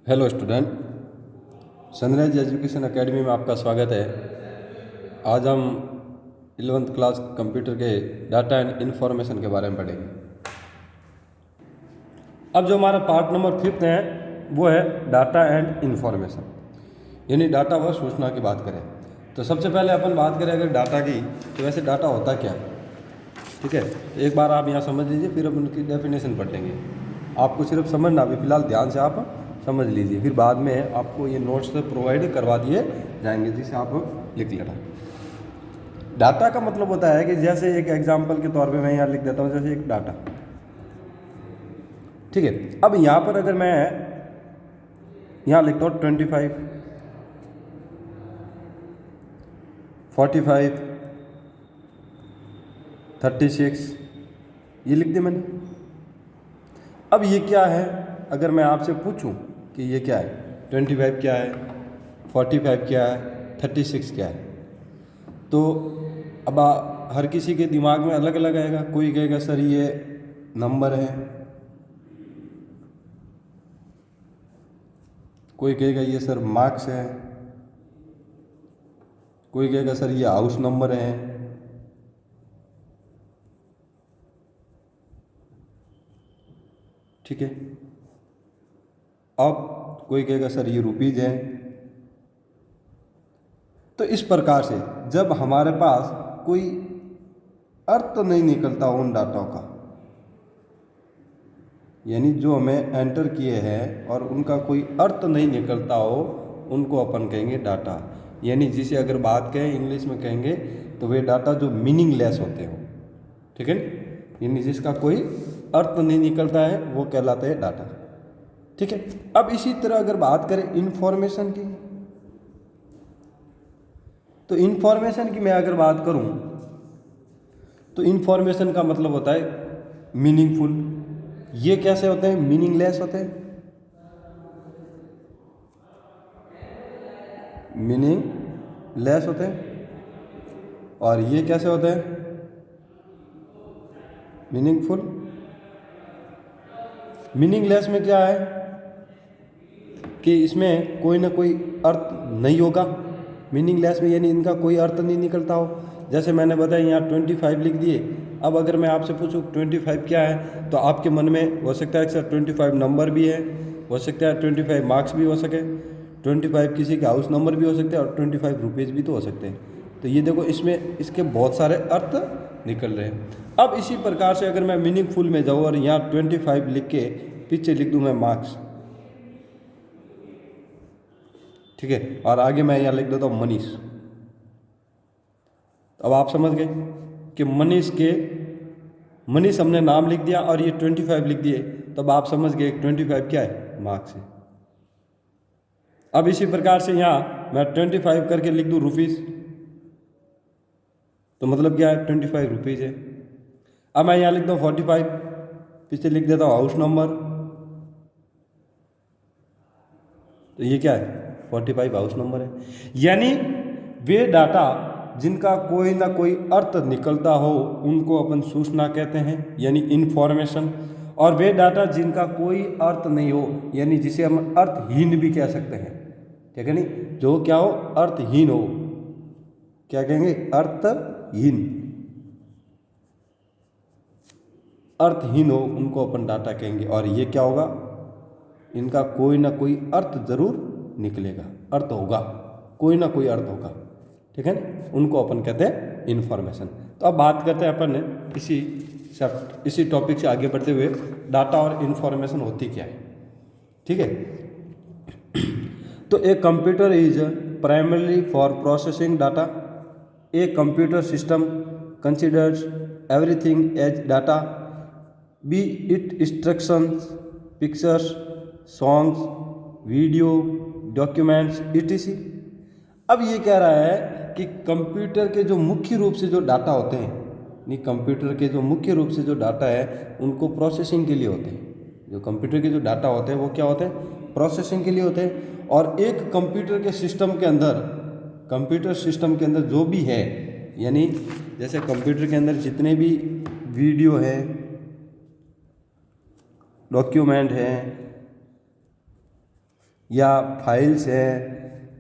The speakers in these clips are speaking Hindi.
Hello student, sunrise education academy में आपका स्वागत है। आज हम 11th क्लास कंप्यूटर के डाटा एंड इंफॉर्मेशन के बारे में पढ़ेंगे। अब जो हमारा पार्ट नंबर 5 है वो है डाटा एंड इंफॉर्मेशन, यानी डाटा व सूचना की बात करें तो सबसे पहले अपन बात करें अगर डाटा की, तो वैसे डाटा होता क्या है। ठीक है, एक बार आप यहाँ समझ लीजिए, फिर अपन उनकी डेफिनेशन पढ़ लेंगे। आपको सिर्फ समझना, अभी फिलहाल ध्यान से आप समझ लीजिए, फिर बाद में आपको ये नोट्स प्रोवाइड करवा दिए जाएंगे जिसे आप लिख लेना। डाटा का मतलब होता है कि जैसे एक एग्जांपल के तौर पे मैं यहाँ लिख देता हूँ, जैसे एक डाटा। ठीक है, अब यहाँ पर अगर मैं यहाँ लिखता हूँ 25, 45, 36, ये लिख दिया मैंने। अब ये क्या है, अगर मैं आपसे पूछूं कि ये क्या है, 25 क्या है, 45 क्या है, 36 क्या है, तो अब हर किसी के दिमाग में अलग अलग आएगा। कोई कहेगा सर ये नंबर है, कोई कहेगा ये सर मार्क्स है, कोई कहेगा सर ये हाउस नंबर है, ठीक है। अब कोई कहेगा सर ये रुपीज़ है। तो इस प्रकार से जब हमारे पास कोई अर्थ नहीं निकलता उन डाटा का, यानी जो हमें एंटर किए हैं और उनका कोई अर्थ नहीं निकलता हो, उनको अपन कहेंगे डाटा। यानी जिसे अगर बात कहें इंग्लिश में कहेंगे तो वे डाटा जो मीनिंगलेस होते हो, ठीक है, यानी जिसका कोई अर्थ नहीं निकलता है वो कहलाता है डाटा। ठीक है, अब इसी तरह अगर बात करें इंफॉर्मेशन की, तो इंफॉर्मेशन की मैं अगर बात करूं तो इंफॉर्मेशन का मतलब होता है मीनिंगफुल। ये कैसे होते हैं, मीनिंगलेस होते हैं, मीनिंगलेस होते हैं। और ये कैसे होते हैं, मीनिंगफुल। मीनिंगलेस में क्या है कि इसमें कोई ना कोई अर्थ नहीं होगा। मीनिंगलेस में यानी इनका कोई अर्थ नहीं निकलता हो। जैसे मैंने बताया यहाँ 25 लिख दिए। अब अगर मैं आपसे पूछूं 25 क्या है, तो आपके मन में हो सकता है कि सर 25 नंबर भी है, हो सकता है 25 मार्क्स भी हो सके, 25 किसी का हाउस नंबर भी हो सकता है, और 25 रुपीज़ भी तो हो सकते हैं। तो ये देखो, इसमें इसके बहुत सारे अर्थ निकल रहे हैं। अब इसी प्रकार से अगर मैं मीनिंगफुल में जाऊँ और यहाँ 25 लिख के पीछे लिख दूँ मैं मार्क्स, ठीक है, और आगे मैं यहाँ लिख देता हूँ मनीष। अब आप समझ गए कि मनीष हमने नाम लिख दिया और ये 25 लिख दिए, तब आप समझ गए 25 क्या है, मार्क्स है। अब इसी प्रकार से यहाँ मैं 25 करके लिख दूँ रुपीज़, तो मतलब क्या है, 25 रुपीज़ है। अब मैं यहाँ लिखता हूँ 45, पीछे लिख देता हूँ हाउस नंबर, तो ये क्या है, 45 हाउस नंबर है। यानी वे डाटा जिनका कोई ना कोई अर्थ निकलता हो उनको अपन सूचना कहते हैं, यानी इंफॉर्मेशन। और वे डाटा जिनका कोई अर्थ नहीं हो, यानी जिसे हम अर्थहीन भी कह सकते हैं, ठीक है, नहीं, जो क्या हो, अर्थहीन हो, क्या कहेंगे, अर्थहीन। अर्थहीन हो उनको अपन डाटा कहेंगे। और ये क्या होगा, इनका कोई ना कोई अर्थ जरूर निकलेगा, अर्थ होगा, कोई ना कोई अर्थ होगा, ठीक है, उनको अपन कहते हैं इंफॉर्मेशन। तो अब बात करते हैं अपन इसी टॉपिक से आगे बढ़ते हुए, डाटा और इंफॉर्मेशन होती क्या है। ठीक है, तो a computer is primarily for processing data. A computer system considers everything as data, be it instructions, pictures, songs, video, documents, etc। अब ये कह रहा है कि कंप्यूटर के जो मुख्य रूप से जो डाटा होते हैं, नहीं, कंप्यूटर के जो मुख्य रूप से जो डाटा है उनको प्रोसेसिंग के लिए होते हैं। जो कंप्यूटर के जो डाटा होते हैं वो क्या होते हैं, प्रोसेसिंग के लिए होते हैं। और एक कंप्यूटर के सिस्टम के अंदर, कंप्यूटर सिस्टम के अंदर जो भी है, यानी जैसे कंप्यूटर के अंदर जितने भी वीडियो है, डॉक्यूमेंट है, या फाइल्स है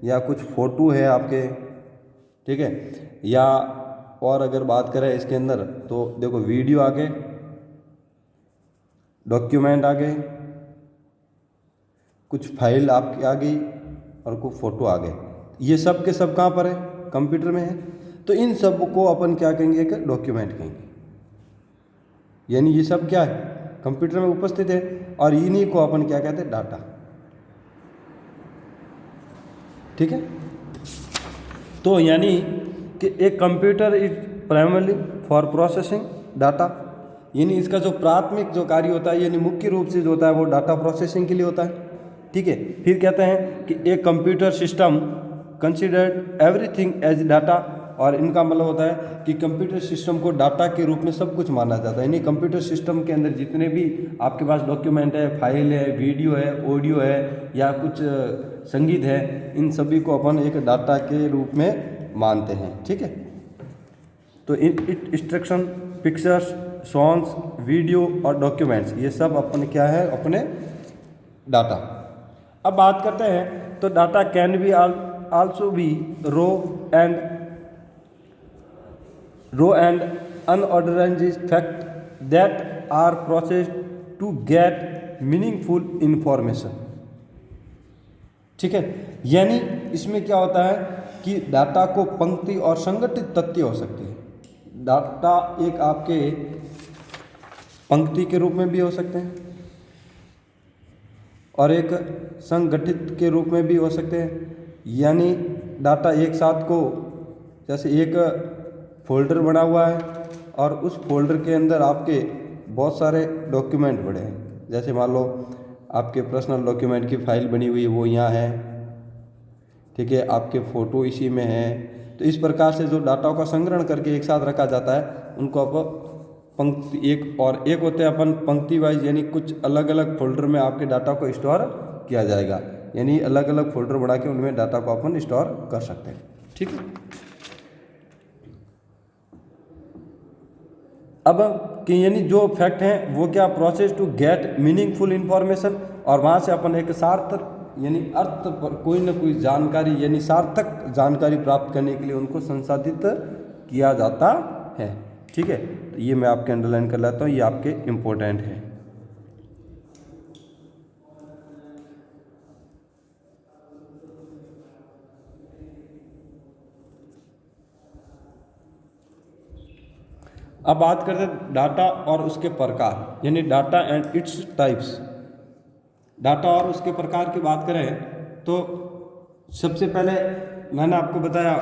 या कुछ फ़ोटो है आपके, ठीक है। या और अगर बात करें इसके अंदर तो देखो वीडियो आ गए, डॉक्यूमेंट आ गए, कुछ फाइल आपकी आ गई और कुछ फ़ोटो आ गए। ये सब के सब कहाँ पर है? कंप्यूटर में है। तो इन सब को अपन क्या कहेंगे? कि डॉक्यूमेंट कहेंगे। यानी ये सब क्या है? कंप्यूटर में उपस्थित है और इन्हीं को अपन क्या कहते हैं? डाटा। ठीक है। तो यानी कि एक computer is primarily for processing data, यानी इसका जो प्राथमिक जो कार्य होता है यानी मुख्य रूप से जो होता है वो डाटा प्रोसेसिंग के लिए होता है। ठीक है। फिर कहते हैं कि एक computer system considered everything as data, और इनका मतलब होता है कि कंप्यूटर सिस्टम को डाटा के रूप में सब कुछ माना जाता है। यानी कंप्यूटर सिस्टम के अंदर जितने भी आपके पास डॉक्यूमेंट है, फाइल है, वीडियो है, ऑडियो है या कुछ संगीत है, इन सभी को अपन एक डाटा के रूप में मानते हैं। ठीक है। तो इंस्ट्रक्शन, पिक्चर्स, सॉन्ग्स, वीडियो और डॉक्यूमेंट्स, ये सब अपने क्या है? अपने डाटा। अब बात करते हैं तो data can be also be raw and unorganised fact that are processed to get meaningful information. ठीक है। यानी इसमें क्या होता है कि डाटा को पंक्ति और संगठित तथ्य हो सकती है। डाटा एक आपके पंक्ति के रूप में भी हो सकते हैं और एक संगठित के रूप में भी हो सकते हैं। यानी डाटा एक साथ को, जैसे एक फोल्डर बना हुआ है और उस फोल्डर के अंदर आपके बहुत सारे डॉक्यूमेंट पड़े हैं। जैसे मान लो आपके पर्सनल डॉक्यूमेंट की फाइल बनी हुई है वो यहाँ है, ठीक है, आपके फ़ोटो इसी में है। तो इस प्रकार से जो डाटा का संग्रहण करके एक साथ रखा जाता है उनको आप पंक्ति एक होते हैं अपन पंक्ति वाइज, यानी कुछ अलग अलग फोल्डर में आपके डाटा को स्टोर किया जाएगा। यानी अलग अलग फोल्डर बना के उनमें डाटा को अपन स्टोर कर सकते हैं। ठीक है। अब कि यानी जो फैक्ट हैं वो क्या? Process to get meaningful information, और वहाँ से अपन एक सार्थक यानी अर्थ पर कोई ना कोई जानकारी यानी सार्थक जानकारी प्राप्त करने के लिए उनको संसाधित किया जाता है। ठीक है। तो ये मैं आपके अंडरलाइन कर लेता हूँ, ये आपके इम्पोर्टेंट है। अब बात करते हैं डाटा और उसके प्रकार, यानी data and its types. Data और उसके प्रकार की बात करें तो सबसे पहले मैंने आपको बताया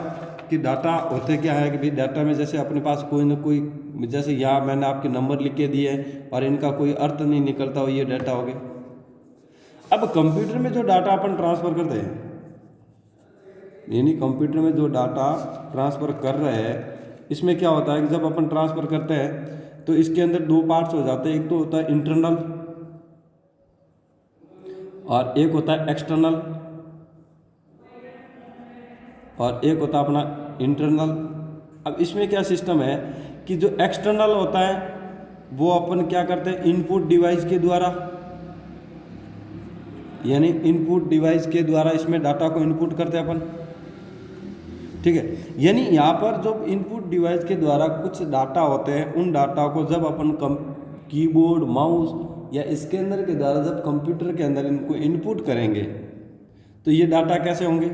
कि डाटा होते क्या है कि भाई डाटा में जैसे अपने पास कोई ना कोई, जैसे यहाँ मैंने आपके नंबर लिख के दिए हैं और इनका कोई अर्थ नहीं निकलता हो, ये डाटा हो गए। अब कंप्यूटर में जो डाटा अपन ट्रांसफ़र करते हैं, यानी कंप्यूटर में जो डाटा ट्रांसफ़र कर रहे हैं, इसमें क्या होता है कि जब अपन ट्रांसफ़र करते हैं तो इसके अंदर दो पार्ट्स हो जाते हैं। एक तो होता है इंटरनल और एक होता है एक्सटर्नल, और एक होता है अपना इंटरनल। अब इसमें क्या सिस्टम है कि जो एक्सटर्नल होता है वो अपन क्या करते हैं? इनपुट डिवाइस के द्वारा, यानी इनपुट डिवाइस के द्वारा इसमें डाटा को इनपुट करते हैं अपन। ठीक है। यानी यहाँ पर जो इनपुट डिवाइस के द्वारा कुछ डाटा होते हैं, उन डाटा को जब अपन कीबोर्ड, माउस या स्कैनर के द्वारा जब कंप्यूटर के अंदर इनको इनपुट करेंगे तो ये डाटा कैसे होंगे?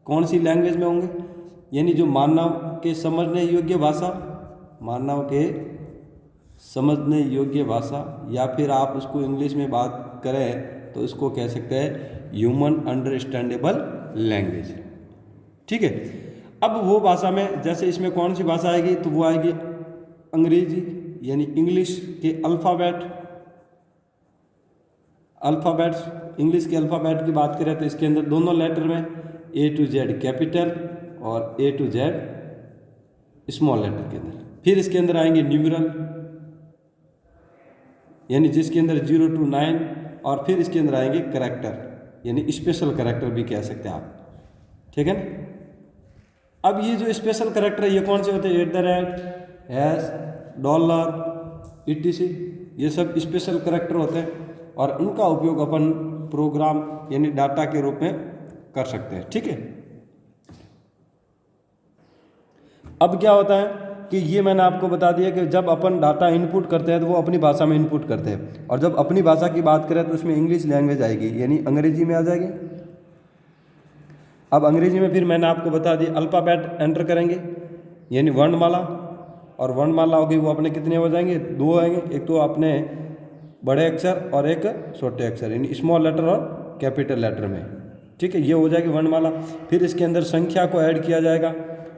कौन सी लैंग्वेज में होंगे? यानी जो मानव के समझने योग्य भाषा, मानव के समझने योग्य भाषा, या फिर आप उसको इंग्लिश में बात करें तो इसको कह सकते हैं ह्यूमन अंडरस्टैंडेबल लैंग्वेज। ठीक है। अब वो भाषा में जैसे इसमें कौन सी भाषा आएगी? तो वो आएगी अंग्रेजी, यानी इंग्लिश के अल्फ़ाबेट्स। इंग्लिश के अल्फ़ाबेट की बात करें तो इसके अंदर दोनों लेटर में A to Z कैपिटल और A to Z small letter के अंदर। फिर इसके अंदर आएंगे न्यूमेरल, यानी जिसके अंदर 0 to 9, और फिर इसके अंदर आएंगे करैक्टर, यानी स्पेशल करैक्टर भी कह सकते हैं आप। ठीक है ना। अब ये जो स्पेशल करैक्टर है ये कौन से होते हैं? @ $, etc, ये सब स्पेशल करैक्टर होते हैं और उनका उपयोग अपन प्रोग्राम यानी डाटा के रूप में कर सकते हैं। ठीक है, अब क्या होता है कि ये मैंने आपको बता दिया कि जब अपन डाटा इनपुट करते हैं तो वो अपनी भाषा में इनपुट करते हैं, और जब अपनी भाषा की बात करें तो उसमें इंग्लिश लैंग्वेज आएगी यानी अंग्रेजी में आ जाएगी। अब अंग्रेजी में फिर मैंने आपको बता दिया अल्फ़ाबेट एंटर करेंगे यानी वर्णमाला, और वर्णमाला होगी वो अपने कितने हो जाएंगे, 2 आएंगे, एक तो अपने बड़े अक्षर और एक छोटे अक्षर यानी स्मॉल लेटर और कैपिटल लेटर में। ठीक है, ये हो जाएगी वर्णमाला। फिर इसके अंदर संख्या को ऐड किया जाएगा,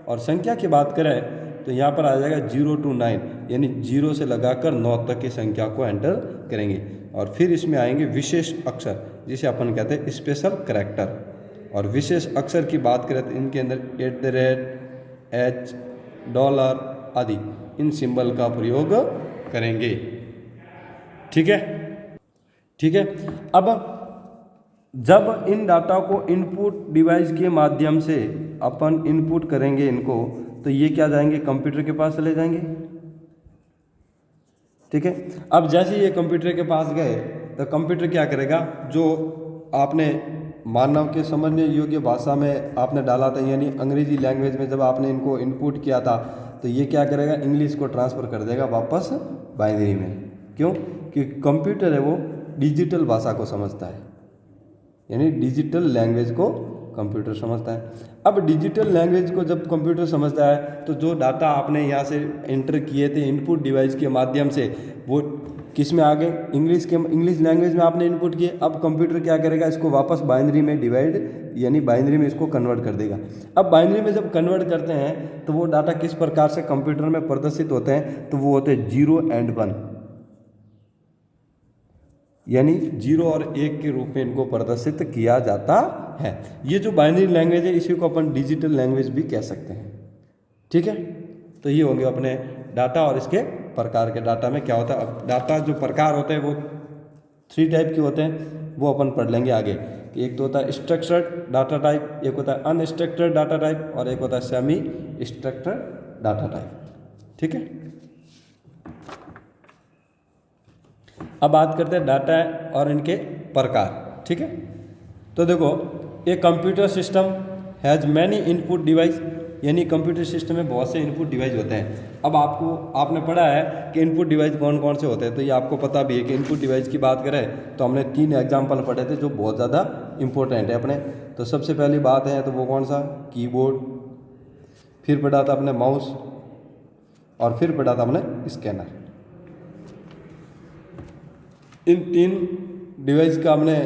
और संख्या की बात करें तो यहाँ पर आ जाएगा 0 to 9 यानी 0 से लगाकर 9 तक की संख्या को एंटर करेंगे। और फिर इसमें आएंगे विशेष अक्षर जिसे अपन कहते हैं स्पेशल करैक्टर, और विशेष अक्षर की बात करें तो इनके अंदर @ H $, आदि इन सिंबल का प्रयोग करेंगे। ठीक है, ठीक है। अब जब इन डाटा को इनपुट डिवाइस के माध्यम से अपन इनपुट करेंगे इनको, तो ये क्या जाएंगे, कंप्यूटर के पास चले जाएंगे। ठीक है, अब जैसे ये कंप्यूटर के पास गए तो कंप्यूटर क्या करेगा, जो आपने मानव के समझने योग्य भाषा में आपने डाला था यानी अंग्रेजी लैंग्वेज में जब आपने इनको इनपुट किया था, तो ये क्या करेगा, इंग्लिश को ट्रांसफ़र कर देगा वापस बाइनरी में। क्यों? कि कंप्यूटर है वो डिजिटल भाषा को समझता है यानी डिजिटल लैंग्वेज को कंप्यूटर समझता है। अब डिजिटल लैंग्वेज को जब कंप्यूटर समझता है तो जो डाटा आपने यहाँ से एंटर किए थे इनपुट डिवाइस के माध्यम से, वो किस में आ गए, इंग्लिश लैंग्वेज में आपने इनपुट किए। अब कंप्यूटर क्या करेगा, इसको वापस बाइनरी में डिवाइड यानी बाइनरी में इसको कन्वर्ट कर देगा। अब बाइनरी में जब कन्वर्ट करते हैं तो वो डाटा किस प्रकार से कंप्यूटर में प्रदर्शित होते हैं, तो वो होते हैं 0 and 1 यानी 0 और 1 के रूप में इनको प्रदर्शित किया जाता है। ये जो बाइनरी लैंग्वेज है इसी को अपन डिजिटल लैंग्वेज भी कह सकते हैं। ठीक है, तो ये होंगे अपने डाटा, और इसके प्रकार के डाटा में क्या होता है। अब डाटा जो प्रकार होते हैं वो 3 टाइप के होते हैं, वो अपन पढ़ लेंगे आगे। एक तो होता है स्ट्रक्चर्ड डाटा टाइप, एक होता है अनस्ट्रक्चर्ड डाटा टाइप, और एक होता है सेमी स्ट्रक्चर्ड डाटा टाइप। ठीक है, अब बात करते हैं डाटा और इनके प्रकार। ठीक है, तो देखो ये computer system has many input device यानी कंप्यूटर सिस्टम में बहुत से इनपुट डिवाइस होते हैं। अब आपने पढ़ा है कि इनपुट डिवाइस कौन कौन से होते हैं, तो ये आपको पता भी है कि इनपुट डिवाइस की बात करें तो हमने 3 एग्जाम्पल पढ़े थे जो बहुत ज़्यादा इंपॉर्टेंट है अपने। तो सबसे पहली बात है तो वो कौन सा, कीबोर्ड, फिर पढ़ा था अपने माउस, और फिर पढ़ा था हमने स्कैनर। इन 3 डिवाइस का हमने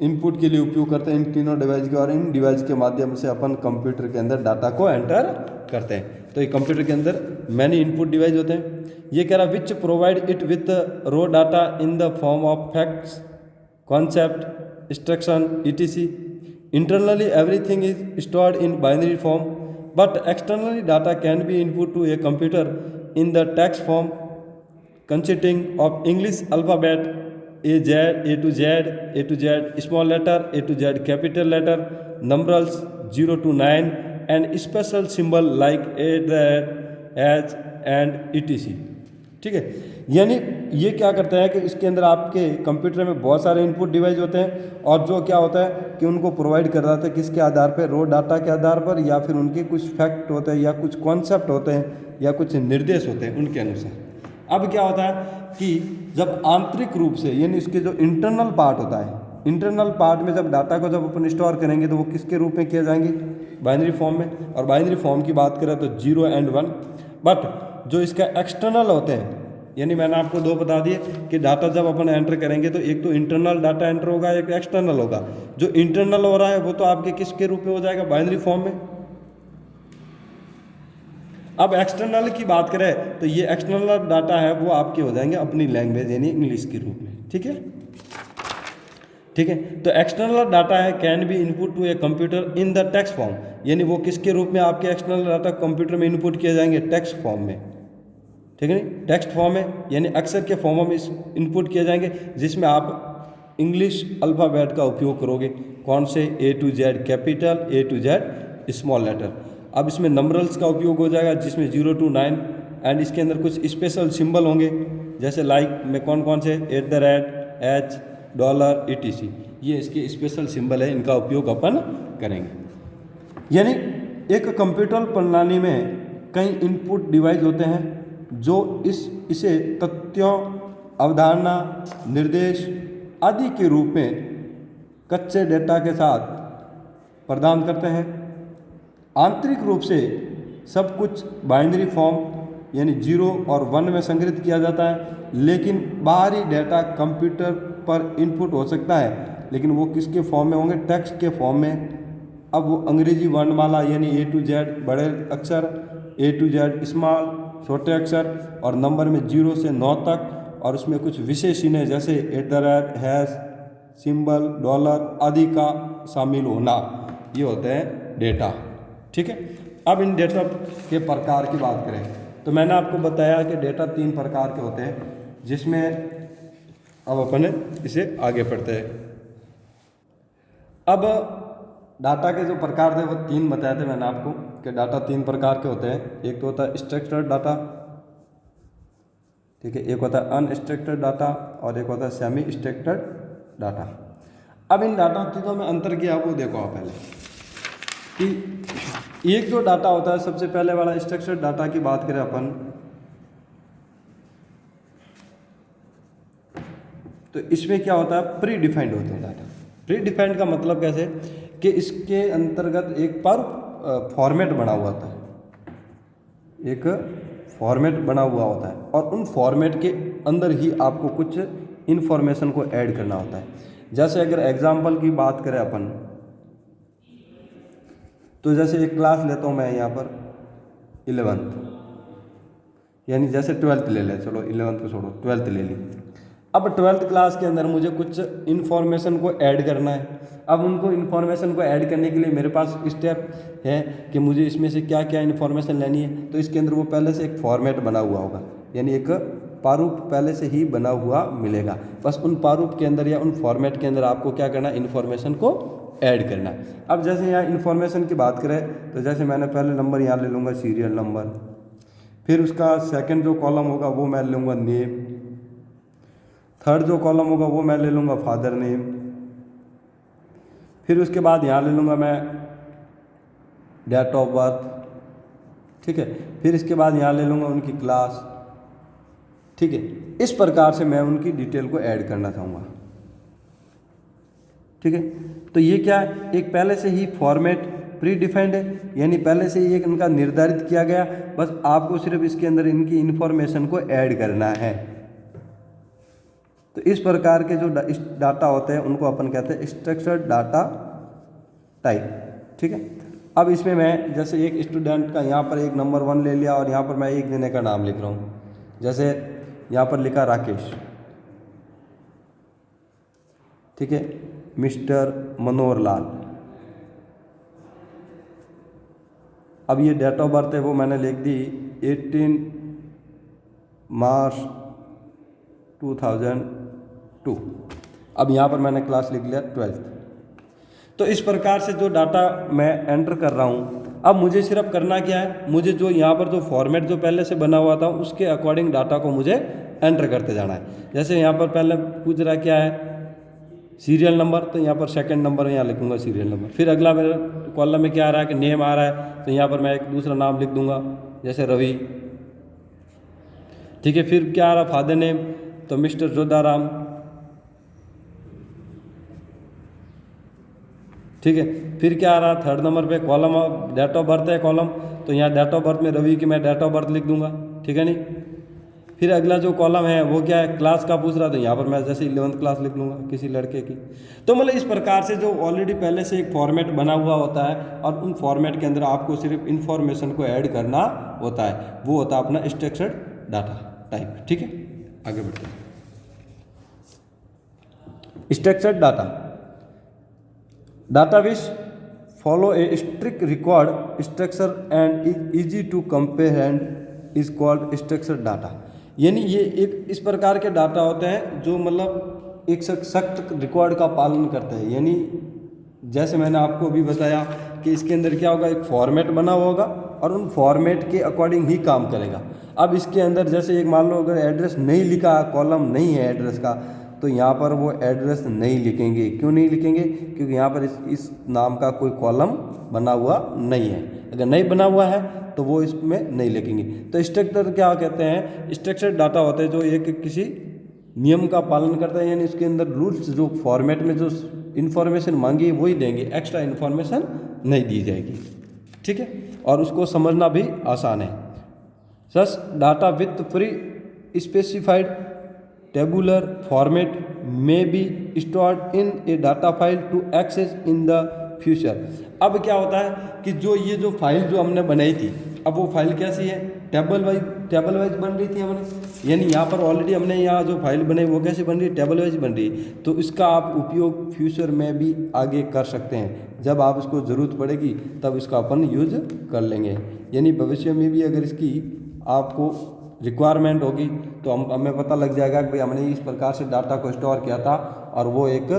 इनपुट के लिए उपयोग करते हैं, इन तीनों डिवाइस के, और इन डिवाइस के माध्यम से अपन कंप्यूटर के अंदर डाटा को एंटर करते हैं। तो ये कंप्यूटर के अंदर मैनी इनपुट डिवाइस होते हैं। ये कह रहा which provide it with raw data in the form of facts, concept, instruction etc. Internally everything is stored in binary form, but externally data can be input to a computer in the text form consisting of English alphabet A to Z, small letter A to Z, capital letter, numerals 0 to 9, and special symbol like A, H and etc. ठीक है, यानी ये क्या करता है कि इसके अंदर आपके कंप्यूटर में बहुत सारे इनपुट डिवाइस होते हैं, और जो क्या होता है कि उनको प्रोवाइड कर रहा था किसके आधार पर, रो डाटा के आधार पर, या फिर उनके कुछ फैक्ट होते हैं या कुछ कॉन्सेप्ट होते हैं या कुछ निर्देश होते हैं उनके अनुसार। अब क्या होता है कि जब आंतरिक रूप से यानी इसके जो इंटरनल पार्ट होता है, इंटरनल पार्ट में जब डाटा को जब अपन स्टोर करेंगे तो वो किसके रूप में किए जाएंगे, बाइनरी फॉर्म में। और बाइनरी फॉर्म की बात करें तो 0 and 1। बट जो इसका एक्सटर्नल होते हैं यानी मैंने आपको 2 बता दिए कि डाटा जब अपन एंटर करेंगे तो एक तो इंटरनल डाटा एंटर होगा, एक एक्सटर्नल होगा। जो इंटरनल हो रहा है वो तो आपके किसके रूप में हो जाएगा, बाइनरी फॉर्म में। अब एक्सटर्नल की बात करें तो ये एक्सटर्नल डाटा है वो आपके हो जाएंगे अपनी लैंग्वेज यानी इंग्लिश के रूप में। ठीक है, ठीक है, तो एक्सटर्नल डाटा है can be input to a computer in the text form, यानी वो किसके रूप में आपके एक्सटर्नल डाटा कंप्यूटर में इनपुट किए जाएंगे, टेक्स्ट फॉर्म में। ठीक है, नहीं टेक्स्ट फॉर्म में यानी अक्षर के फॉर्म में इनपुट किए जाएंगे, जिसमें आप इंग्लिश अल्फ़ाबेट का उपयोग करोगे। कौन से, A to Z capital, A to Z small letter. अब इसमें नंबरल्स का उपयोग हो जाएगा जिसमें 0 to 9, एंड इसके अंदर कुछ स्पेशल सिंबल होंगे जैसे लाइक में कौन कौन से, @ H डॉलर etc, ये इसके स्पेशल सिंबल है, इनका उपयोग अपन करेंगे। यानी एक कंप्यूटर प्रणाली में कई इनपुट डिवाइस होते हैं जो इसे तथ्यों, अवधारणा, निर्देश आदि के रूप में कच्चे डेटा के साथ प्रदान करते हैं। आंतरिक रूप से सब कुछ बाइनरी फॉर्म यानी 0 और 1 में संग्रहित किया जाता है, लेकिन बाहरी डेटा कंप्यूटर पर इनपुट हो सकता है, लेकिन वो किसके फॉर्म में होंगे? टेक्स्ट के फॉर्म में। अब वो अंग्रेजी वर्णमाला यानी A to Z बड़े अक्षर, A to Z स्मॉल छोटे अक्षर और नंबर में 0 से 9 तक, और उसमें कुछ विशेष चिन्ह जैसे @ हैश सिंबल डॉलर आदि का शामिल होना, ये होते हैं डेटा। ठीक है, अब इन डेटा के प्रकार की बात करें तो मैंने आपको बताया कि डेटा 3 प्रकार के होते हैं, जिसमें अब अपन इसे आगे पढ़ते हैं। अब डाटा के जो प्रकार थे वो 3 बताए थे मैंने आपको कि डाटा 3 प्रकार के होते हैं। एक तो होता है स्ट्रक्चर्ड डाटा, ठीक है, एक होता है अनस्ट्रक्चर्ड डाटा और एक होता है सेमी स्ट्रक्चर्ड डाटा। अब इन डाटा तीनों में अंतर किया वो देखो आप पहले कि एक जो डाटा होता है, सबसे पहले वाला स्ट्रक्चर्ड डाटा की बात करें अपन, तो इसमें क्या होता है? प्री डिफाइंड होते हैं डाटा। प्री डिफाइंड का मतलब कैसे कि इसके अंतर्गत एक फॉर्मेट बना हुआ होता है, एक फॉर्मेट बना हुआ होता है और उन फॉर्मेट के अंदर ही आपको कुछ इन्फॉर्मेशन को ऐड करना होता है। जैसे अगर एग्जाम्पल की बात करें अपन, तो जैसे एक क्लास लेता हूँ मैं यहाँ पर 11th, यानी जैसे 12th ले लें, चलो 11th को छोड़ो 12th ले ली। अब 12th क्लास के अंदर मुझे कुछ इन्फॉर्मेशन को ऐड करना है। अब उनको इन्फॉर्मेशन को ऐड करने के लिए मेरे पास स्टेप है कि मुझे इसमें से क्या क्या इन्फॉर्मेशन लेनी है। तो इसके अंदर वो पहले से एक फॉर्मेट बना हुआ होगा, यानी एक प्रारूप पहले से ही बना हुआ मिलेगा। बस उन प्रारूप के अंदर या उन फॉर्मेट के अंदर आपको क्या करना है? इन्फॉर्मेशन को ऐड करना। अब जैसे यहाँ इन्फॉर्मेशन की बात करें तो जैसे मैंने पहले नंबर यहाँ ले लूँगा सीरियल नंबर, फिर उसका सेकंड जो कॉलम होगा वो मैं लूँगा नेम, थर्ड जो कॉलम होगा वो मैं ले लूँगा फादर नेम, फिर उसके बाद यहाँ ले लूँगा मैं डेट ऑफ बर्थ, ठीक है, फिर इसके बाद यहाँ ले लूँगा उनकी क्लास, ठीक है। इस प्रकार से मैं उनकी डिटेल को ऐड करना चाहूँगा, ठीक है। तो ये क्या है? एक पहले से ही फॉर्मेट प्री डिफाइंड है, यानी पहले से ही एक इनका निर्धारित किया गया, बस आपको सिर्फ इसके अंदर इनकी इन्फॉर्मेशन को ऐड करना है। तो इस प्रकार के जो डाटा होते हैं उनको अपन कहते हैं स्ट्रक्चर्ड डाटा टाइप, ठीक है। अब इसमें मैं जैसे एक स्टूडेंट का यहाँ पर एक नंबर 1 ले लिया और यहाँ पर मैं एक जने का नाम लिख रहा हूँ, जैसे यहाँ पर लिखा राकेश, ठीक है, मिस्टर मनोहर लाल। अब ये डेट ऑफ बर्थ है वो मैंने लिख दी 18 मार्च 2002। अब यहाँ पर मैंने क्लास लिख लिया 12th। तो इस प्रकार से जो डाटा मैं एंटर कर रहा हूँ, अब मुझे सिर्फ करना क्या है? मुझे जो यहाँ पर जो फॉर्मेट जो पहले से बना हुआ था उसके अकॉर्डिंग डाटा को मुझे एंटर करते जाना है। जैसे यहाँ पर पहले पूछ रहा क्या है? सीरियल नंबर, तो यहाँ पर सेकंड नंबर यहाँ लिखूंगा सीरियल नंबर। फिर अगला मेरे कॉलम में क्या आ रहा है कि नेम आ रहा है, तो यहाँ पर मैं एक दूसरा नाम लिख दूंगा जैसे रवि, ठीक है। फिर क्या आ रहा? फादर नेम, तो मिस्टर जोधाराम, ठीक है। फिर क्या आ रहा? थर्ड नंबर पे कॉलम डेट ऑफ बर्थ है कॉलम, तो यहाँ डेट ऑफ बर्थ में रवि की मैं डेट ऑफ बर्थ लिख दूंगा, ठीक है नहीं। फिर अगला जो कॉलम है वो क्या है? क्लास का पूछ रहा, तो यहाँ पर मैं जैसे 11th क्लास लिख लूँगा किसी लड़के की। तो मतलब इस प्रकार से जो ऑलरेडी पहले से एक फॉर्मेट बना हुआ होता है और उन फॉर्मेट के अंदर आपको सिर्फ इन्फॉर्मेशन को ऐड करना होता है, वो होता है अपना स्ट्रक्चर्ड डाटा टाइप, ठीक है। आगे बढ़ते हैं। Structured database follow a strict record structure and is easy to comprehend is called structured data। यानी ये एक इस प्रकार के डाटा होते हैं जो मतलब एक सख्त रिकॉर्ड का पालन करते हैं। यानी जैसे मैंने आपको भी बताया कि इसके अंदर क्या होगा? एक फॉर्मेट बना होगा और उन फॉर्मेट के अकॉर्डिंग ही काम करेगा। अब इसके अंदर जैसे एक मान लो अगर एड्रेस नहीं लिखा, कॉलम नहीं है एड्रेस का, तो तो यहाँ पर वो एड्रेस नहीं लिखेंगे। क्यों नहीं लिखेंगे? क्योंकि यहाँ पर इस नाम का कोई कॉलम बना हुआ नहीं है। अगर नहीं बना हुआ है तो वो इसमें नहीं लिखेंगे। तो स्ट्रक्चर क्या कहते हैं? स्ट्रक्चर्ड डाटा होते हैं जो एक किसी नियम का पालन करता है, यानी इसके अंदर रूल्स जो फॉर्मेट में जो इन्फॉर्मेशन मांगी वही देंगे, एक्स्ट्रा इन्फॉर्मेशन नहीं दी जाएगी। ठीक है, और उसको समझना भी आसान है। Such data with pre specified tabular format में be stored in a data file to access in the future. अब क्या होता है कि ये जो फाइल जो हमने बनाई थी, अब वो फाइल कैसी है? टेबल वाइज बन रही थी हमने, यानी यहाँ पर ऑलरेडी हमने यहाँ जो फाइल बनाई वो कैसे बन रही है? टेबल वाइज बन रही है। तो इसका आप उपयोग फ्यूचर में भी आगे कर सकते हैं। जब आप इसको ज़रूरत पड़ेगी तब इसका अपन यूज कर लेंगे, यानी भविष्य में भी अगर इसकी आपको रिक्वायरमेंट होगी तो हमें पता लग जाएगा कि भाई हमने इस प्रकार से डाटा को स्टोर किया था और वो एक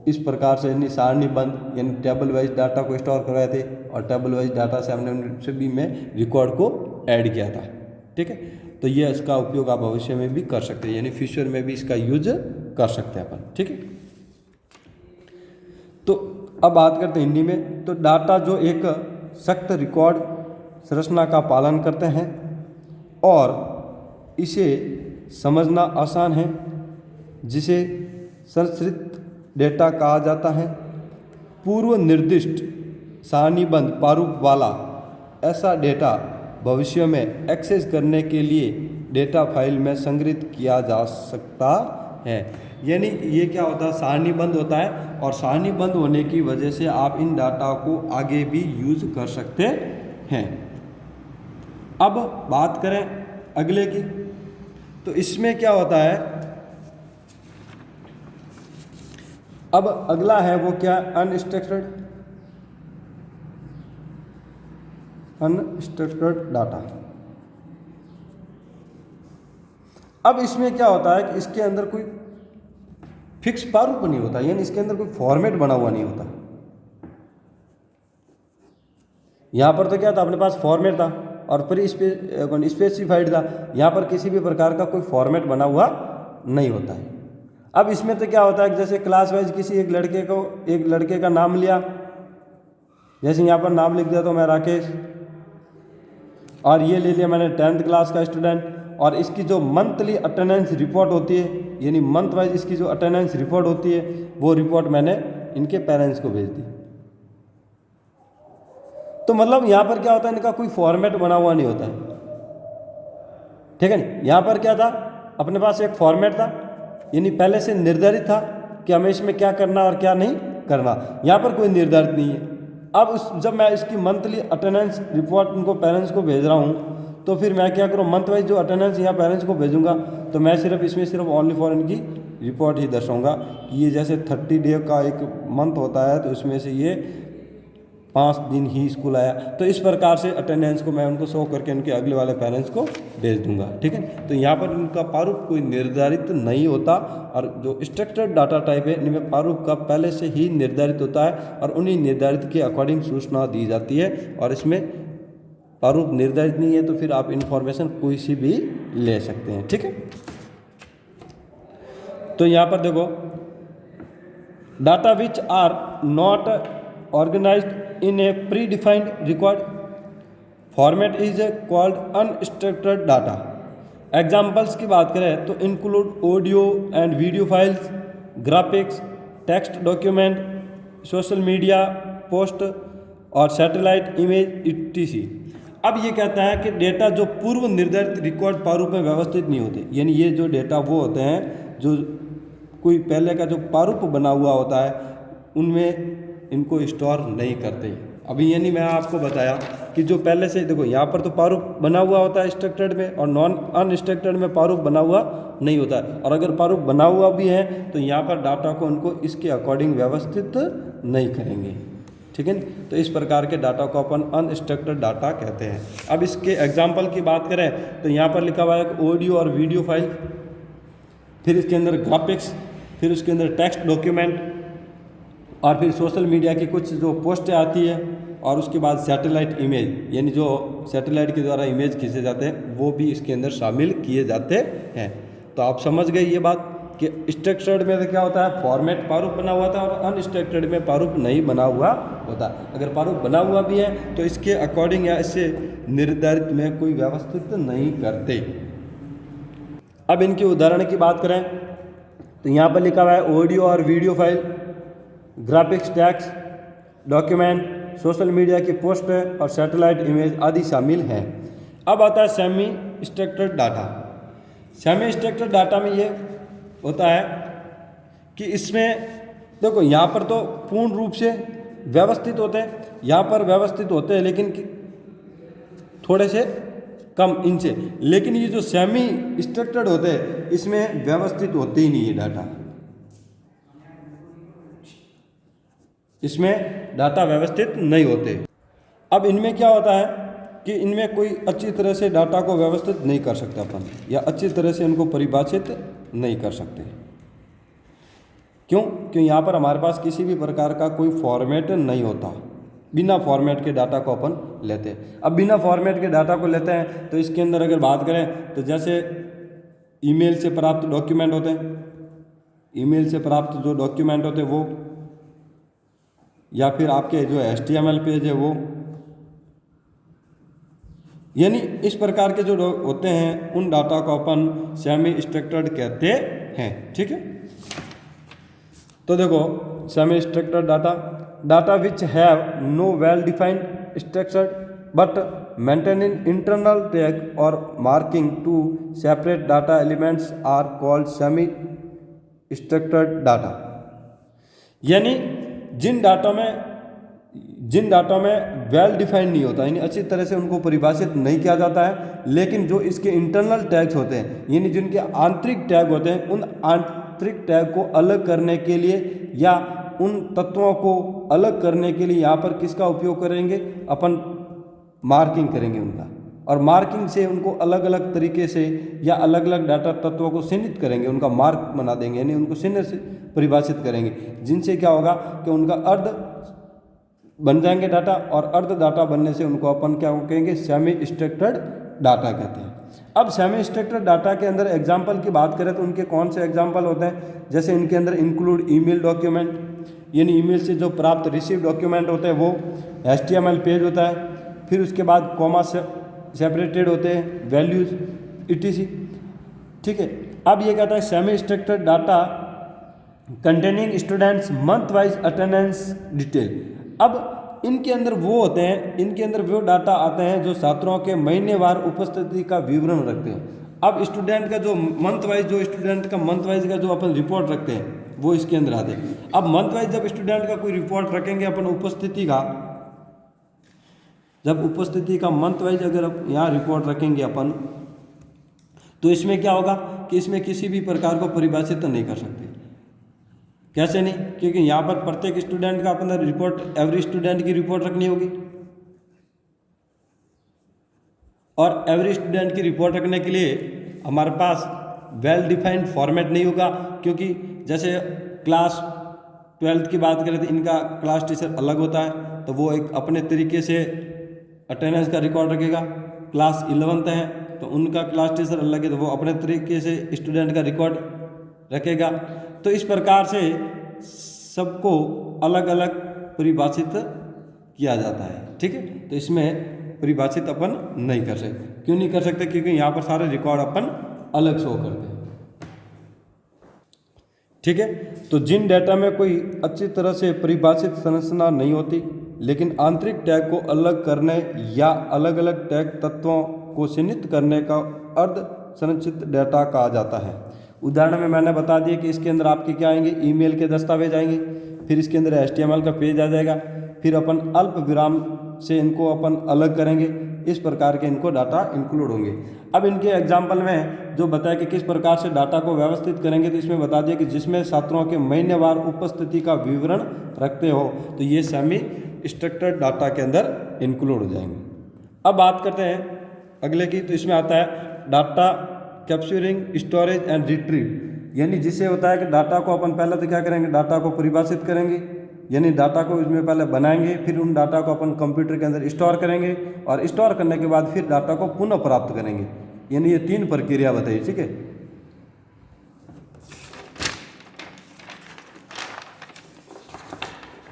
इस प्रकार से यानी सारणीबद्ध यानी टेबल वाइज डाटा को स्टोर कराए थे और टेबल वाइज डाटा से हमने सभी में रिकॉर्ड को ऐड किया था। ठीक है, तो ये इसका उपयोग आप भविष्य में भी कर सकते हैं, यानी फ्यूचर में भी इसका यूज कर सकते हैं अपन। ठीक है, तो अब बात करते हैं हिंदी में। तो डाटा जो एक सख्त रिकॉर्ड संरचना का पालन करते हैं और इसे समझना आसान है, जिसे संरचित डेटा कहा जाता है। पूर्व निर्दिष्ट सारणीबद्ध प्रारूप वाला ऐसा डेटा भविष्य में एक्सेस करने के लिए डेटा फाइल में संग्रहित किया जा सकता है। यानी ये क्या होता है? सारणीबद्ध होता है और सारणीबद्ध होने की वजह से आप इन डाटा को आगे भी यूज कर सकते हैं। अब बात करें अगले की, तो इसमें क्या होता है? अब अगला है वो क्या? Unstructured data. अब इसमें क्या होता है कि इसके अंदर कोई फिक्स प्रारूप नहीं होता, यानी इसके अंदर कोई फॉर्मेट बना हुआ नहीं होता। यहां पर तो क्या था? अपने पास फॉर्मेट था और प्री स्पेसिफाइड था। यहाँ पर किसी भी प्रकार का कोई फॉर्मेट बना हुआ नहीं होता है। अब इसमें तो क्या होता है कि जैसे क्लास वाइज किसी एक लड़के का नाम लिया, जैसे यहाँ पर नाम लिख दिया तो मैं राकेश, और ये ले लिया मैंने 10th क्लास का स्टूडेंट, और इसकी जो मंथली अटेंडेंस रिपोर्ट होती है, यानी मंथ वाइज इसकी जो अटेंडेंस रिपोर्ट होती है वो रिपोर्ट मैंने इनके पेरेंट्स को भेज दी। तो मतलब यहाँ पर क्या होता है? इनका कोई फॉर्मेट बना हुआ नहीं होता है। ठीक है नहीं, यहाँ पर क्या था? अपने पास एक फॉर्मेट था, यानी पहले से निर्धारित था कि हमें इसमें क्या करना और क्या नहीं करना। यहाँ पर कोई निर्धारित नहीं है। अब जब मैं इसकी मंथली अटेंडेंस रिपोर्ट उनको पेरेंट्स को भेज रहा हूँ तो फिर मैं क्या करूँ? मंथ वाइज जो अटेंडेंस यहाँ पेरेंट्स को भेजूंगा तो मैं इसमें सिर्फ ओनली फॉर इनकी रिपोर्ट ही दर्शाऊंगा कि ये जैसे 30 डे का एक मंथ होता है तो इसमें से ये 5 दिन ही स्कूल आया। तो इस प्रकार से अटेंडेंस को मैं उनको शो करके उनके अगले वाले पेरेंट्स को भेज दूंगा। ठीक है, तो यहाँ पर इनका प्रारूप कोई निर्धारित नहीं होता, और जो स्ट्रक्चर्ड डाटा टाइप है इनमें प्रारूप का पहले से ही निर्धारित होता है और उन्हीं निर्धारित के अकॉर्डिंग सूचना दी जाती है। और इसमें प्रारूप निर्धारित नहीं है तो फिर आप इन्फॉर्मेशन कोई सी भी ले सकते हैं। ठीक है, तो यहाँ पर देखो, data which are not organised in a predefined record format is called unstructured data. Examples की बात करें तो include audio and video files, graphics, text document, social media post और सैटेलाइट इमेज etc। अब ये कहता है कि डेटा जो पूर्व निर्धारित रिकॉर्ड प्रारूप में व्यवस्थित नहीं होते, यानी ये जो डेटा वो होते हैं जो कोई पहले का जो प्रारूप बना हुआ होता है उनमें इनको स्टोर नहीं करते। अभी यानी मैं आपको बताया कि जो पहले से देखो यहाँ पर तो प्रारूप बना हुआ होता है स्ट्रक्चर्ड में, और नॉन अनस्ट्रक्चर्ड में प्रारूप बना हुआ नहीं होता है। और अगर प्रारूप बना हुआ भी है तो यहाँ पर डाटा को उनको इसके अकॉर्डिंग व्यवस्थित नहीं करेंगे। ठीक है, तो इस प्रकार के डाटा को अपन अनस्ट्रक्चर्ड डाटा कहते हैं। अब इसके एग्जाम्पल की बात करें तो यहाँ पर लिखा हुआ है ऑडियो और वीडियो फाइल, फिर इसके अंदर ग्राफिक्स, फिर उसके अंदर टेक्स्ट डॉक्यूमेंट, और फिर सोशल मीडिया की कुछ जो पोस्टें आती है, और उसके बाद सैटेलाइट इमेज, यानी जो सैटेलाइट के द्वारा इमेज खींचे जाते हैं वो भी इसके अंदर शामिल किए जाते हैं। तो आप समझ गए ये बात। कि स्ट्रक्चर्ड में तो क्या होता है, फॉर्मेट प्रारूप बना हुआ था, और अनस्ट्रक्चर्ड में प्रारूप नहीं बना हुआ होता। अगर प्रारूप बना हुआ भी है तो इसके अकॉर्डिंग या इससे निर्धारित में कोई व्यवस्थित नहीं करते। अब इनके उदाहरण की बात करें तो यहाँ पर लिखा हुआ है ऑडियो और video file, graphics, text, document, social media की पोस्ट और सैटेलाइट इमेज आदि शामिल हैं। अब आता है semi structured data. Semi structured data में ये होता है कि इसमें देखो यहाँ पर तो पूर्ण रूप से व्यवस्थित होते हैं, यहाँ पर व्यवस्थित होते हैं लेकिन थोड़े से कम इनसे, लेकिन ये जो सेमी स्ट्रक्चर्ड होते हैं इसमें व्यवस्थित होते ही नहीं है डाटा, इसमें डाटा व्यवस्थित नहीं होते। अब इनमें क्या होता है कि इनमें कोई अच्छी तरह से डाटा को व्यवस्थित नहीं कर सकते अपन, या अच्छी तरह से इनको परिभाषित नहीं कर सकते। क्यों? क्यों यहाँ पर हमारे पास किसी भी प्रकार का कोई फॉर्मेट नहीं होता, बिना फॉर्मेट के डाटा को अपन लेते हैं। अब बिना फॉर्मेट के डाटा को लेते हैं तो इसके अंदर अगर बात करें तो जैसे ईमेल से प्राप्त डॉक्यूमेंट होते हैं, ईमेल से प्राप्त जो डॉक्यूमेंट होते हैं वो, या फिर आपके जो HTML पेज है वो, यानी इस प्रकार के जो होते हैं उन डाटा को अपन सेमी स्ट्रक्चर्ड कहते हैं। ठीक है, तो देखो semi structured data which have no well defined structure but maintaining internal tag और marking to separate data elements are called semi structured data. यानी जिन डाटों में वेल डिफाइंड नहीं होता, यानी अच्छी तरह से उनको परिभाषित नहीं किया जाता है, लेकिन जो इसके इंटरनल टैग्स होते हैं, यानी जिनके आंतरिक टैग होते हैं, उन आंतरिक टैग को अलग करने के लिए या उन तत्वों को अलग करने के लिए यहाँ पर किसका उपयोग करेंगे, अपन मार्किंग करेंगे उनका, और मार्किंग से उनको अलग अलग तरीके से या अलग अलग डाटा तत्वों को चिह्नित करेंगे, उनका मार्क बना देंगे, यानी उनको चिन्ह से परिभाषित करेंगे, जिनसे क्या होगा कि उनका अर्ध बन जाएंगे डाटा, और अर्ध डाटा बनने से उनको अपन क्या कहेंगे, सेमी स्ट्रक्चर्ड डाटा कहते हैं। अब सेमी स्ट्रक्चर्ड डाटा के अंदर एग्जाम्पल की बात करें तो उनके कौन से एग्जाम्पल होते हैं, जैसे इनके अंदर इंक्लूड ईमेल डॉक्यूमेंट, यानी ईमेल से जो प्राप्त रिसीव डॉक्यूमेंट होते हैं वो, HTML पेज होता है, फिर उसके बाद कॉमा सेपरेटेड होते हैं, वैल्यूज etc। ठीक है, अब ये कहता है semi structured data containing students month wise attendance detail. अब इनके अंदर वो होते हैं, इनके अंदर वो डाटा आते हैं जो छात्रों के महीनेवार उपस्थिति का विवरण रखते हैं। अब स्टूडेंट का जो मंथ वाइज का जो अपन रिपोर्ट रखते हैं वो इसके अंदर आते हैं। अब मंथ वाइज जब स्टूडेंट का कोई रिपोर्ट रखेंगे अपन उपस्थिति का, जब उपस्थिति का मंथ वाइज अगर यहाँ रिपोर्ट रखेंगे अपन, तो इसमें क्या होगा कि इसमें किसी भी प्रकार को परिभाषित नहीं कर सकते। कैसे नहीं? क्योंकि यहाँ पर प्रत्येक स्टूडेंट का अपना रिपोर्ट, एवरी स्टूडेंट की रिपोर्ट रखनी होगी, और एवरी स्टूडेंट की रिपोर्ट रखने के लिए हमारे पास वेल डिफाइंड फॉर्मेट नहीं होगा, क्योंकि जैसे क्लास 12th की बात करें तो इनका क्लास टीचर अलग होता है, तो वो एक अपने तरीके से अटेंडेंस का रिकॉर्ड रखेगा। क्लास 11th है तो उनका क्लास टीचर अलग है, तो वो अपने तरीके से स्टूडेंट का रिकॉर्ड रखेगा। तो इस प्रकार से सबको अलग अलग परिभाषित किया जाता है। ठीक है, तो इसमें परिभाषित अपन नहीं कर सकते। क्यों नहीं कर सकते? क्योंकि यहाँ पर सारे रिकॉर्ड अपन अलग शो करते हैं। ठीक है, तो जिन डाटा में कोई अच्छी तरह से परिभाषित संरचना नहीं होती, लेकिन आंतरिक टैग को अलग करने या अलग अलग टैग तत्वों को चिह्नित करने का अर्ध संरचित डाटा कहा जाता है। उदाहरण में मैंने बता दिया कि इसके अंदर आपके क्या आएंगे, ईमेल के दस्तावेज आएंगे, फिर इसके अंदर HTML का पेज आ जाएगा, फिर अपन अल्प विराम से इनको अपन अलग करेंगे। इस प्रकार के इनको डाटा इंक्लूड होंगे। अब इनके एग्जाम्पल में जो बताया कि किस प्रकार से डाटा को व्यवस्थित करेंगे, तो इसमें बता दिया कि जिसमें छात्रों के महीनेवार उपस्थिति का विवरण रखते हो, तो ये सेमी स्ट्रक्चर्ड डाटा के अंदर इंक्लूड हो जाएंगे। अब बात करते हैं अगले की, तो इसमें आता है data capturing, storage and retrieve. यानी जिससे होता है कि डाटा को अपन पहले तो क्या करेंगे, डाटा को परिभाषित करेंगे, यानी डाटा को इसमें पहले बनाएंगे, फिर उन डाटा को अपन कंप्यूटर के अंदर स्टोर करेंगे, और स्टोर करने के बाद फिर डाटा को पुनः प्राप्त करेंगे। यानी ये 3 प्रक्रिया बताइए। ठीक है,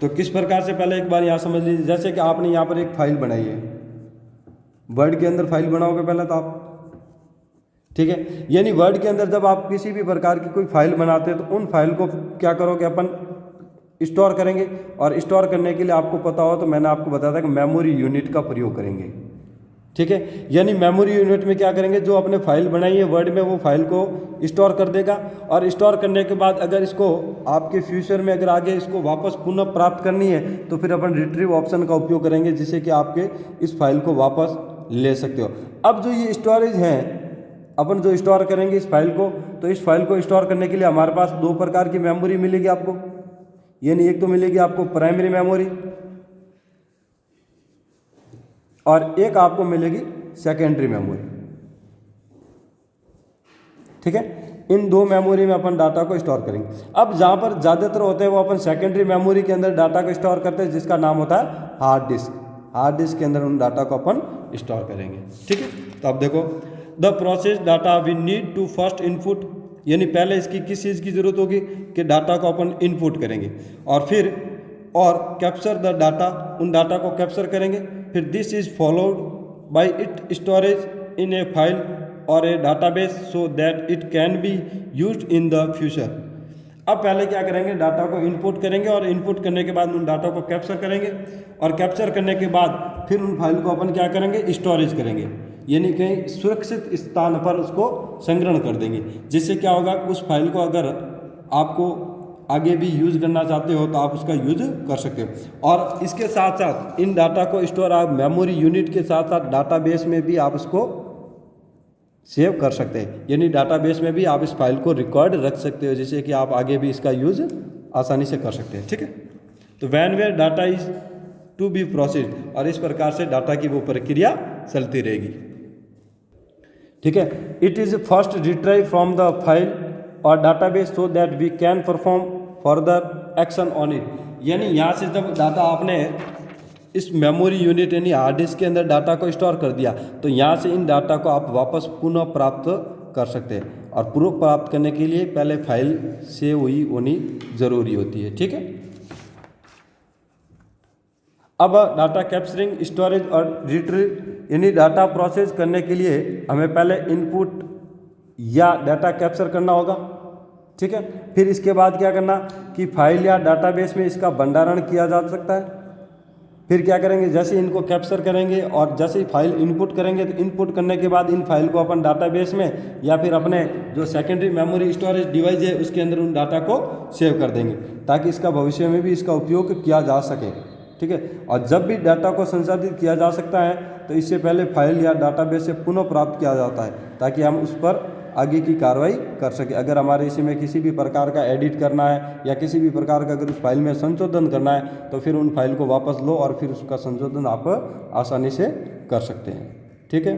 तो किस प्रकार से, पहले एक बार यहाँ समझ लीजिए। जैसे कि आपने यहाँ पर एक फाइल बनाई है, वर्ड के अंदर फाइल बनाओगे पहले तो आप, ठीक है। यानी वर्ड के अंदर जब आप किसी भी प्रकार की कोई फाइल बनाते हैं तो उन फाइल को क्या करोगे, अपन स्टोर करेंगे। और स्टोर करने के लिए आपको पता हो तो मैंने आपको बताया था कि मेमोरी यूनिट का प्रयोग करेंगे, ठीक है। यानी मेमोरी यूनिट में क्या करेंगे, जो आपने फाइल बनाई है वर्ड में वो फाइल को स्टोर कर देगा। और स्टोर करने के बाद अगर इसको आपके फ्यूचर में अगर आगे इसको वापस पुनः प्राप्त करनी है तो फिर अपन रिट्रीव ऑप्शन का उपयोग करेंगे, जिससे कि आपके इस फाइल को वापस ले सकते हो। अब जो ये स्टोरेज है, अपन जो स्टोर करेंगे इस फाइल को, तो इस फाइल को स्टोर करने के लिए हमारे पास दो प्रकार की मेमोरी मिलेगी आपको। यानी एक तो मिलेगी आपको प्राइमरी मेमोरी और एक आपको मिलेगी सेकेंडरी मेमोरी, ठीक है। इन दो मेमोरी में अपन डाटा को स्टोर करेंगे। अब जहाँ पर ज़्यादातर होते हैं वो अपन सेकेंडरी मेमोरी के अंदर डाटा को स्टोर करते हैं, जिसका नाम होता है हार्ड डिस्क। हार्ड डिस्क के अंदर उन डाटा को अपन स्टोर करेंगे, ठीक है। तो अब देखो, the process data we need to first input, यानी पहले इसकी किस चीज़ की जरूरत होगी कि डाटा को अपन इनपुट करेंगे और फिर कैप्चर द डाटा, उन डाटा को कैप्चर करेंगे। फिर this is followed by it storage in a file और a database so that it can be used in the future. अब पहले क्या करेंगे, डाटा को इनपुट करेंगे और इनपुट करने के बाद उन डाटा को कैप्चर करेंगे और कैप्चर करने के बाद फिर उन फाइल को अपन क्या करेंगे, स्टोरेज करेंगे। यानी कहीं सुरक्षित स्थान पर उसको संग्रहण कर देंगे, जिससे क्या होगा, उस फाइल को अगर आपको आगे भी यूज़ करना चाहते हो तो आप उसका यूज कर सकते हो। और इसके साथ साथ इन डाटा को स्टोर आप मेमोरी यूनिट के साथ साथ डाटाबेस में भी आप उसको सेव कर सकते हैं। यानी डाटाबेस में भी आप इस फाइल को रिकॉर्ड रख सकते हो, जिससे कि आप आगे भी इसका यूज आसानी से कर सकते हैं, ठीक है। तो when where data is to be processed, और इस प्रकार से डाटा की वो प्रक्रिया चलती रहेगी, ठीक है। It is first retrieve from the file और database so that we can perform further action on it. यानी यहाँ से जब डाटा आपने इस मेमोरी यूनिट यानी हार्ड डिस्क के अंदर डाटा को स्टोर कर दिया, तो यहाँ से इन डाटा को आप वापस पुनः प्राप्त कर सकते हैं। और पुनः प्राप्त करने के लिए पहले फाइल सेव हुई होनी ज़रूरी होती है, ठीक है। अब डाटा कैप्चरिंग, स्टोरेज और रिट्रीव, यानी डाटा प्रोसेस करने के लिए हमें पहले इनपुट या डाटा कैप्चर करना होगा, ठीक है। फिर इसके बाद क्या करना कि फाइल या डाटाबेस में इसका भंडारण किया जा सकता है। फिर क्या करेंगे, जैसे इनको कैप्चर करेंगे और जैसे ही फाइल इनपुट करेंगे तो इनपुट करने के बाद इन फाइल को अपन डाटाबेस में या फिर अपने जो सेकेंडरी मेमोरी स्टोरेज डिवाइस है उसके अंदर उन डाटा को सेव कर देंगे, ताकि इसका भविष्य में भी इसका उपयोग किया जा सके, ठीक है। और जब भी डाटा को संसाधित किया जा सकता है तो इससे पहले फाइल या डाटाबेस से पुनः प्राप्त किया जाता है, ताकि हम उस पर आगे की कार्रवाई कर सके। अगर हमारे इसमें किसी भी प्रकार का एडिट करना है या किसी भी प्रकार का अगर उस फाइल में संशोधन करना है तो फिर उन फाइल को वापस लो और फिर उसका संशोधन आप आसानी से कर सकते हैं, ठीक है।